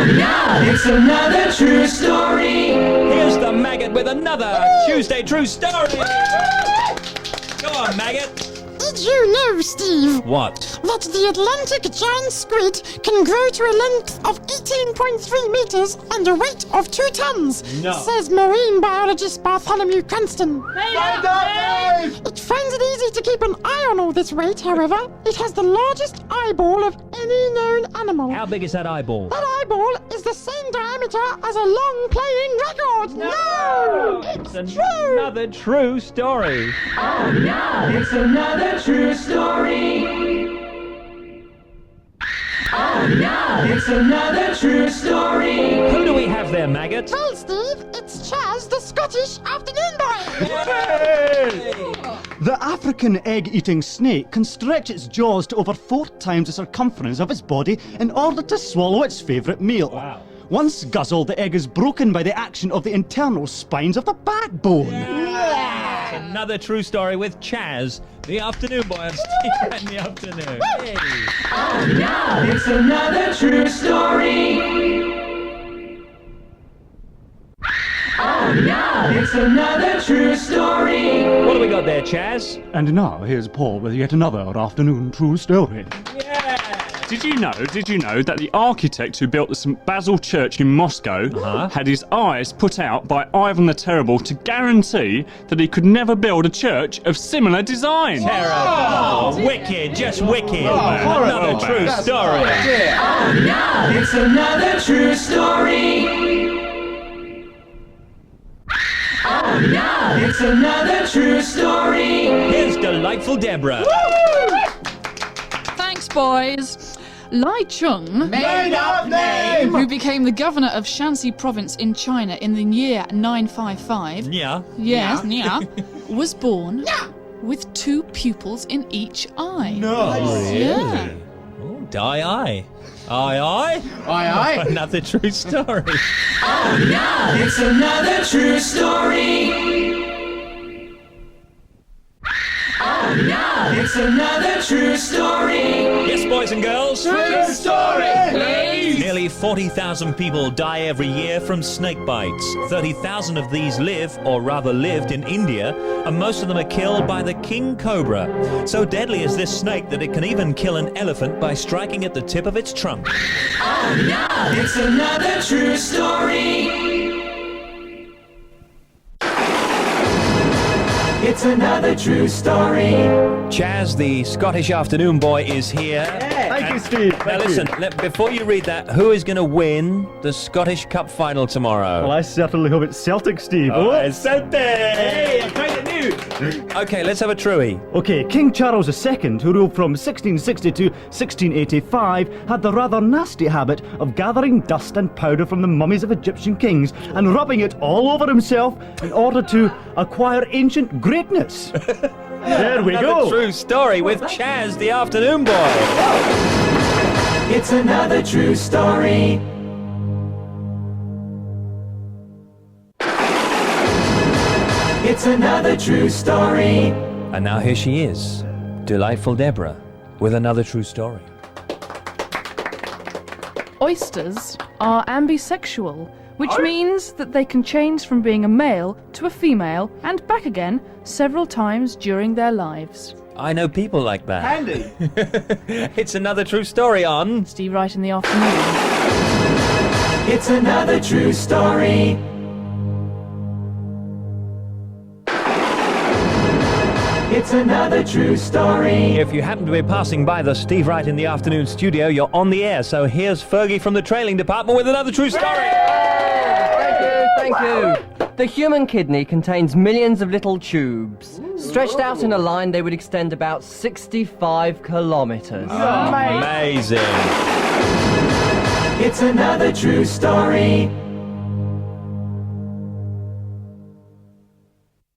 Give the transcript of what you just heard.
Oh no! It's another true story. Here's the maggot with another Tuesday true story. Go on, maggot. Did you know, Steve, What? that the Atlantic giant squid can grow to a length of 18.3 meters and a weight of 2 tons? No. Says marine biologist Bartholomew Cranston. It finds it easy to keep an eye on all this weight, however. It has the largest eyeball of any known animal. How big is that eyeball? That eyeball is the same diameter as a long playing record. No! It's true! Another true story. Oh no! It's another true story. Oh no! It's another true story. Who do we have there, maggot? Well, Steve, it's Chaz, the Scottish afternoon boy. The African egg-eating snake can stretch its jaws to over 4 times the circumference of its body in order to swallow its favourite meal. Wow. Once guzzled, the egg is broken by the action of the internal spines of the backbone. It's another true story with Chaz, the afternoon boy on Steve in the afternoon. Hey. Oh no! It's another true story. Oh no! It's another true story. What do we got there, Chaz? And now here's Paul with yet another afternoon true story. Did you know that the architect who built the St. Basil Church in Moscow had his eyes put out by Ivan the Terrible to guarantee that he could never build a church of similar design? Terrible. Oh, wicked, just wicked. Another true story. Oh no! It's another true story. Oh no! It's another true story. Here's delightful Deborah. Thanks, boys. Lai Chung, Made up name. who became the governor of Shanxi province in China in the year 955, Yeah. was born with 2 pupils in each eye. Yeah. Oh, die eye. Aye, aye. Aye, aye. Another true story. Oh no! It's another true story. Oh no! It's another true story. Yes, boys and girls. True story, please. Nearly 40,000 people die every year from snake bites. 30,000 of these live, or rather lived, in India, and most of them are killed by the king cobra. So deadly is this snake that it can even kill an elephant by striking at the tip of its trunk. Oh no! It's another true story. It's another true story. Chaz, the Scottish afternoon boy, is here. Thank you, Steve. Now listen, before you read that, who is going to win the Scottish Cup final tomorrow? Well, I certainly hope it's Celtic, Steve. It's Celtic! Hey, I find it new! Okay, let's have a truey. Okay, King Charles II, who ruled from 1660 to 1685, had the rather nasty habit of gathering dust and powder from the mummies of Egyptian kings and rubbing it all over himself in order to acquire ancient greatness. There we Another go. true story with Chaz, the afternoon boy. It's another true story. It's another true story. And now here she is, delightful Deborah, with another true story. Oysters are ambisexual, which means that they can change from being a male to a female and back again several times during their lives. I know people like that. Handy. It's another true story on Steve Wright in the afternoon. It's another true story. It's another true story. If you happen to be passing by the Steve Wright in the afternoon studio, you're on the air. So here's Fergie from the trailing department with another true story. Thank you. The human kidney contains millions of little tubes. Stretched out in a line, they would extend about 65 kilometers. Amazing. It's another true story.